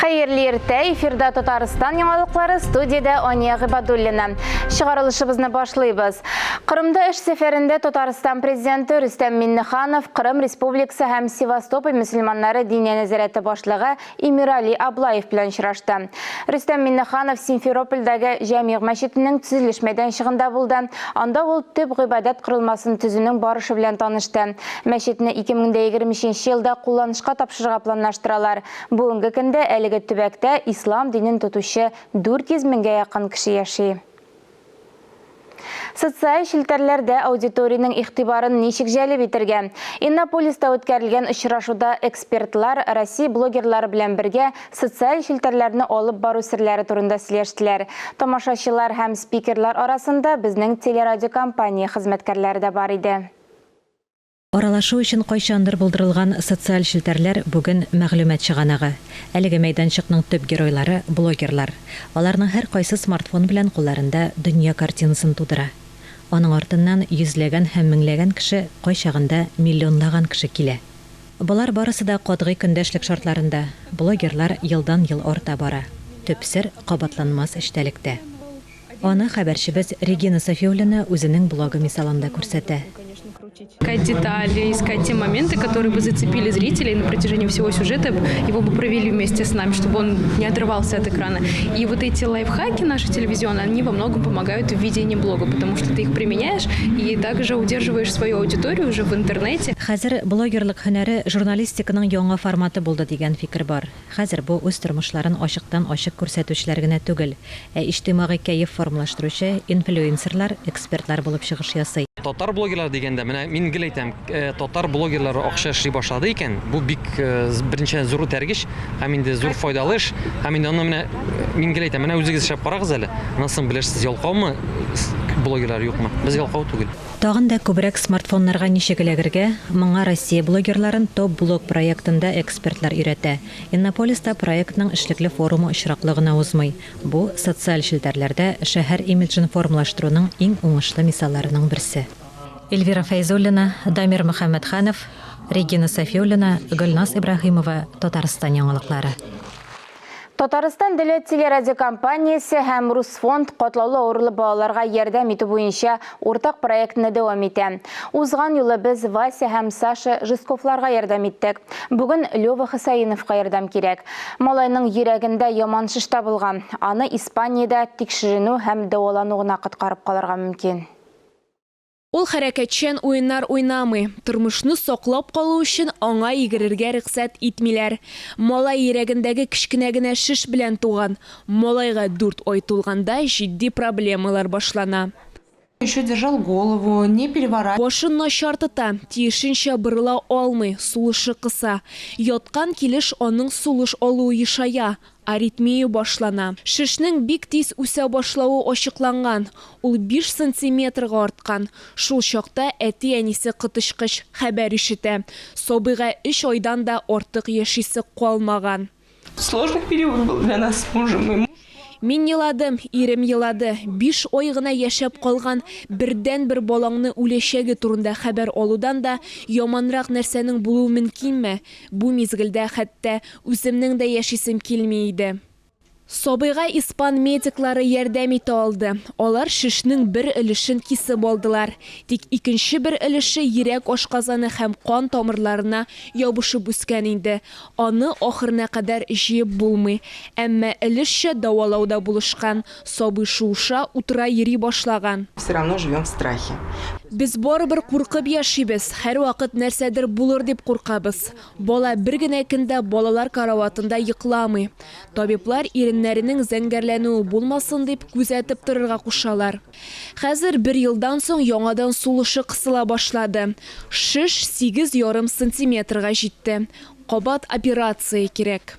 Хайырлы иртә, эфирда Татарстан яңалыклары, студияда Ания Гыйбадуллина. Чыгарылышыбызны башлыйбыз. Кырымда эш сәфәрендә Татарстан президенты Рөстәм Миннеханов, Кырым Республикасы һәм Севастополь мөселманнары диния нәзарәте башлыгы Эмирали Аблаев белән очрашты. Рөстәм Миннеханов Симферопольдәге Җәмигъ мәчетенең төзелеш мәйданчыгында булды. Анда ул төп гыйбадәт корылмасын төзүнең барышы белән танышты. Мәчетне 2023 елда кулланышка тапшырырга планлаштыралар. Бүгенге көндә әлеге төбәктә ислам динен тотучы 400 меңгә якын кеше яши. Социаль шелтәрләрдә аудиторияның игътибарын ничек җәлеп итәргә? Иннополиста үткәрелгән очрашуда экспертлар Россия блогерлары белән бергә социаль шелтәрләрне алып бару серләре турында сөйләштеләр. Тамашачылар һәм спикерлар арасында безнең телерадиокомпания хезмәткәрләре дә бар иде. Аралашу өчен кайчандыр булдырылган социаль шелтәрләр бүген мәгълүмат чыганагы. Әлеге мәйданчыкның төп геройлары блогерлар. Аларның һәр кайсы смартфон белән кулларында дөнья картинасын тудыра. Аның артыннан йөзләгән һәм меңләгән кеше, кайчагында миллионлаган кеше килә. Булар барысы да катгый көндәшлек шартларында. Блогерлар елдан-ел арта бара. Төп сер кабатланмас эчтәлектә. Аны хәбәрчебез Регина Софиуллина үзенең блогы мисалында күрсәтә. Искать детали, искать те моменты, которые бы зацепили зрителей на протяжении всего сюжета, его бы провели вместе с нами, чтобы он не отрывался от экрана. И вот эти лайфхаки наши телевизионные, они во многом помогают в ведении блога, потому что ты их применяешь и также удерживаешь свою аудиторию уже в интернете. Хәзер блогерлык һөнәре журналистиканың яңа форматы булды дигән фикер бар. Хәзер бу үз тормышларын ачыктан-ачык күрсәтүчеләр генә түгел, иҗтимагый кәеф формалаштыручы инфлюенсерлар, экспертлар булып чыгыш ясый. Татар блогерлар дигәндә менә мин гел әйтәм, татар блогерлары акча эшли башлады икән. Бу бик беренче зур тәргиш, һәм инде зур файдалы эш. Һәм инде аны менә мин гел әйтәм, менә үзегез эшләп карагыз әле. Анысын белерсез, ялкаумы блогерлар юкмы? Без ялкау түгел. Тагын да күбрәк смартфоннарга ничек эләгергә, моңа Россия блогерларын топ блог проектында экспертлар өйрәтә. Иннополиста проектның эшлекле форумы очраклы гына узмый. Бу социаль шелтәрләрдә шәһәр имиджын формалаштыруның иң уңышлы мисалларының берсе. Эльвира Файзуллина, Дамир Мөхәммәтханов, Регина Софиуллина, Гөлназ Ибраһимова, Татарстан яңалыклары. Татарстан дәүләт телерадиокомпаниясе һәм Русфонд катлаулы авырлы балаларга ярдәм итү буенча уртак проектны дәвам итә. Узган юлы без Вася һәм Саша Жисковларга ярдәм иттек. Бүген Лёва Хусаиновка ярдәм кирәк. Малайның йөрәгендә яман шиш табылган. Аны Испаниядә тикшеренү һәм дәвалануына коткарып калырга мөмкин. Ул хәрәкәтчән уеннар уйнамый. Тормышны саклап калу өчен аңа йөгерергә рөхсәт итмиләр. Малай йөрәгендәге кечкенә генә шиш белән туган. Малайга 4 ай тулганда җитди проблемалар башлана. Еще держал голову, не переворачивал. Башын начар тота, тиешенчә борыла алмый, сулышы кыса. Яткан килеш аның сулыш алуы ешая, аритмия башлана. Шишнең бик тиз үсә башлауы ачыкланган. Ул 5 сантиметрга арткан. Шул чакта әти-әнисе кытышкыч хәбәр ишетә. Сабыйга 3 айдан да артык яшисе калмаган. Сложный период был для нас с мужем. Мин еладым, ирем елады. 5 ай гына яшәп калган бердән-бер балаңны үләчәге турында хәбәр алудан да яманрак нәрсәнең булуы мөмкинме? Бу мизгелдә хәтта үземнең дә яшисем килми иде. Сабыйга испан медиклары ярдәм итә алды. Алар шишнең бер өлешен кисеп алдылар. Тик икенче бер өлеше йөрәк ашказаны һәм кан тамырларына ябышып үскән инде. Аны ахырына кадәр җыеп булмый. Әмма өлешчә дәвалауда булышкан. Сабый шуша утыра йөри башлаган. Все равно живем в страхе. Без барыбер куркып яшибез. Һәр вакыт нәрсәдер булыр дип куркабыз. Бала бер генә көндә балалар караватында йокламый. Табиблар иреннәренең зәңгәрләнүе булмасын дип күзәтеп торырга кушалар. Хәзер 1 елдан соң яңадан сулышы кысыла башлады. Шиш 8,5 сантиметрга җитте. Кабат операция кирәк.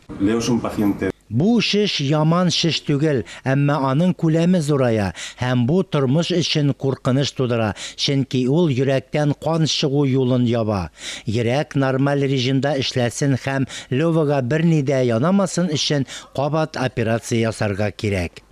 Бу шиш яман шиш түгел, әмма аның күләме зурая, һәм бу тормыш өчен куркыныч тудыра, чөнки ул йөрәктән кан чыгу юлын яба. Йөрәк нормаль режимда эшләсен һәм Лёвага берни дә янамасын өчен кабат операция ясарга кирәк.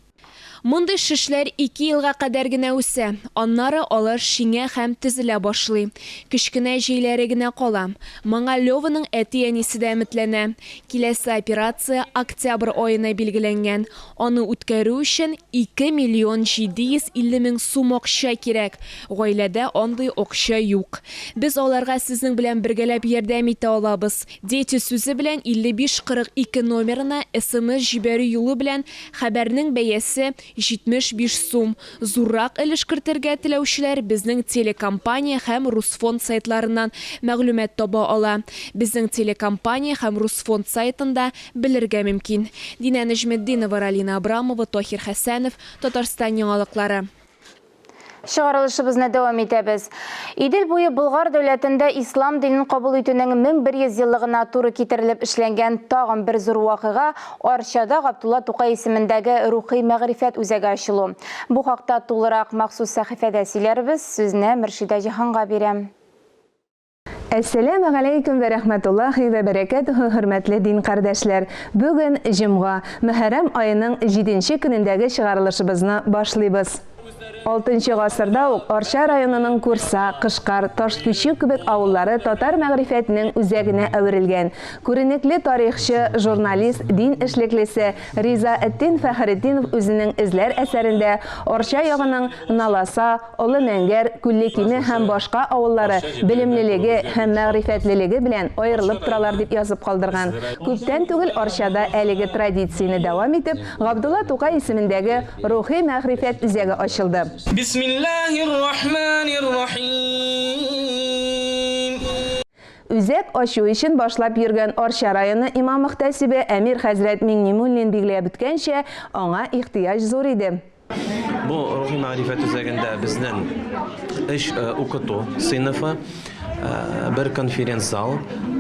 Мондай шешләр 2 елга кадәр генә үсә. Аннары алар шиңә һәм тезелә башлый. Кечкенә җәйләре генә кала. Моңа Лёваның әти-әнисе дә өметләнә. Киләсе операция октябрь аена билгеләнгән. Аны үткәрү өчен 2 миллион 750 мең сум акча кирәк. Гаиләдә андый акча юк. Без аларга сезнең белән бергәләп ярдәм итә алабыз. Дети сүзе белән 5542 номерына SMS җибәрү юлы белән хәбәрнең бәясе 75 сум. Зуррак өлеш кертергә теләүчеләр безнең телекомпания һәм Русфонд сайтларыннан мәгълүмат таба ала. Безнең телекомпания һәм Русфонд сайтында белергә мөмкин. Динә Нәҗметдинова, Алина Абрамова, Тохир Хәсәнов, Татарстан яңалыклары. Шығарылышыбызны дәвам итәбез. Идел буе Болгар дәүләтендә ислам динен кабул итүнең 1100 еллыгына туры китерелеп эшләнгән тагын бер зур вакыйга Арчада Габдулла Тукай исемендәге рухи мәгърифәт үзәге ачылу. Бу хакта тулырак махсус сәхифәдә сөйләрбез. Сүзне Мөршидә Җиһанга бирәм. Әссәламу алейкум вә рәхмәтуллаһи вә бәрәкәтүһү, хөрмәтле дин кардәшләр. Бүген җомга, Мөхәррәм аеның 7нче көнендәге чыгарылышыбызны башлыйбыз. 6 гасырда ук Арча районының Курса, Кышкар, Ташкүче кебек авыллары татар мәгърифәтенең үзәгенә әверелгән. Күренекле тарихчы, журналист, дин эшлеклесе Риза Әттин Фәхретдинов үзенең эзләр әсәрендә Арча ягының Наласа, Олы Мәңгәр, Күллекиме һәм башка авыллары белемлелеге һәм мәгърифәтлелеге белән аерылып торалар дип язып калдырган. Күптән түгел Арчада әлеге традицияне дәвам итеп, Габдулла Тукай исемендәге рухи мәгърифәт үзәге ачылды. Үзәк ачу өчен башлап йөргән Арча районы имам мөхтәсибе Әмир хәзрәт Миңнимуллин билгеләп үткәнчә, аңа ихтыяҗ зур иде. Бу рухи мәгърифәт үзәгендә безнең эш укыту сыйныфы, бер конференц зал,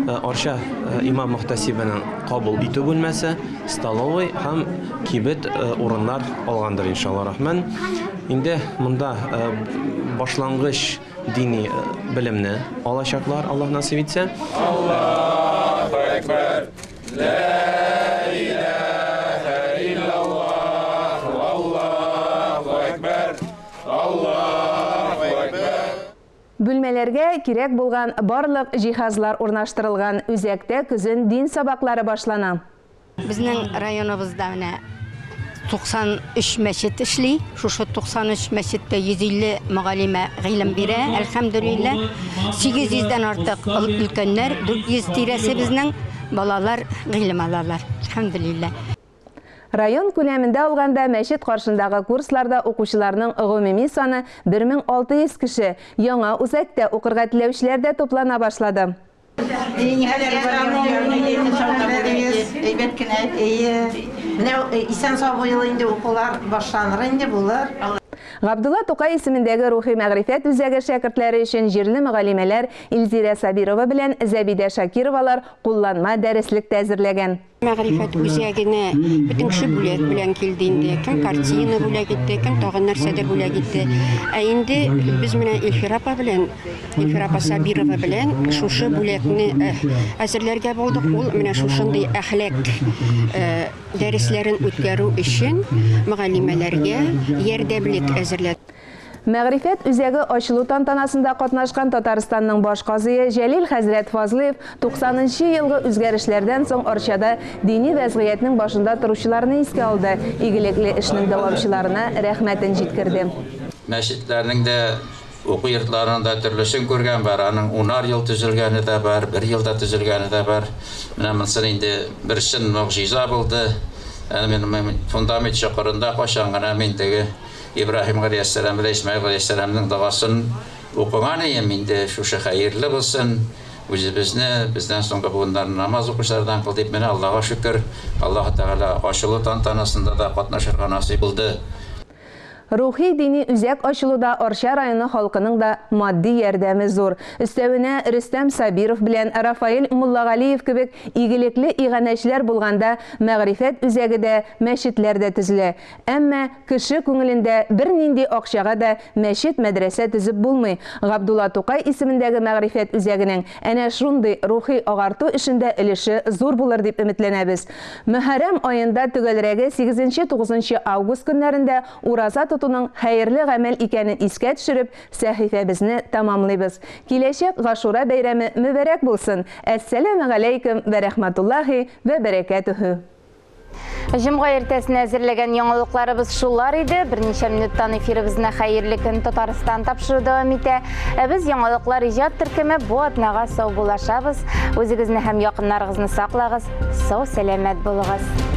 Арча имам мөхтәсибенең кабул итү бүлмәсе, столовый һәм кибет урыннар алгандыр иншалла рахман. Инде монда башлангыч дини белемне алачаклар, Аллаһ насыйп итсә. Аллаһу акбар. Ла илаха иллаллаһ. Аллаһу акбар. Аллаһу акбар. Бүлмәләргә кирәк булган барлык җиһазлар урнаштырылган. Үзәктә көзен дин сабаклары башлана. Безнең районыбызда менә 93 мәчет эшли. Шушы 93 мәчеттә 150 мөгаллимә гыйлем бирә. Әлхәмдүлиллә. 800дән артык өлкәннәр, 400 тирәсе безнең балалар гыйлем алалар. Әлхәмдүлиллә. Район күләмендә алганда мәчет каршындагы курсларда укучыларның гомуми саны 1600 кеше. Яңа үзәктә укырга теләүчеләр дә туплана башлады. Габдулла Тукай исемендәге рухи мәгърифәт үзәге шәкертләре өчен җирле мөгаллимәләр Илзира Сабирова белән Зәбидә Шакировалар кулланма дәреслек әзерләгән. Мәгърифәт үзәгенә бөтен кеше бүләк белән килде инде. Кем картина бүләк итте, кем тагын нәрсәдер бүләк итте. Ә инде без менә Илфира Сабирова белән шушы бүләкне әзерләргә булдык. Ул менә шушындый әхлак дәресләрен үткәрү өчен мөгаллимәләргә ярдәмлек әзерләде. Мәгърифәт үзәге ачылу тантанасында катнашкан Татарстанның баш казые Җәлил хәзрәт Фазлыев 90нчы елгы үзгәрешләрдән соң Арчада дини вәзгыятьнең башында торучыларны искә алды. Игелекле эшнең дәвамчыларына рәхмәтен җиткерде. Мәчетләрнең дә уку йортларында төрлесен күргән бар. Аның 10 ел төзелгәне дә бар, 1 елда төзелгәне дә бар. Менә монысы инде бер чын мөгъҗиза булды. Мен фундамент чакырында кашан гына мин теге Ибраһим галәйһиссәлам белән Исмаил галәйһиссәламның дуасын укыган идем. Инде шушы хәерле булсын. Бездән соңгы буыннан намаз укучылардан кыл дип, менә Аллаһка шөкер. Аллаһ Тәгалә ачылу тантанасында да катнашырга насыйп булды. Рухи дини үзәк ачылуда Арча районы халкының да матди ярдәме зур. Өстәвенә Рөстәм Сабиров белән Рафаэль Муллагалиев кебек игелекле иганәчләр булганда мәгърифәт үзәге дә, мәчетләр дә төзелә. Әмма кеше күңелендә бернинди акчага да мәчет, мәдрәсә төзеп булмый. Габдулла Тукай исемендәге мәгърифәт үзәгенең әнә шундый рухи агарту эшендә өлеше зур булыр дип өметләнәбез. Мөхәррәм аенда төгәлрәге 8-9 август көннәрендә ураза тотуның хәерле гамәл икәнен искә төшереп, сәхифәбезне тамамлыйбыз. Киләчәк Гашура бәйрәме мөбарәк булсын. Әссәламу алейкум вә рахматуллаһи вә бәрәкәтүһү. Җомга иртәсенә әзерләгән яңалыкларыбыз шулар иде. Берничә минуттан эфирыбызны хәерле көн Татарстан тапшыру дәвам итә. Без яңалыклар иҗат төркеме бу атнага сау булашабыз. Үзегезне һәм якыннарыгызны саклагыз. Сау, сәламәт булыгыз.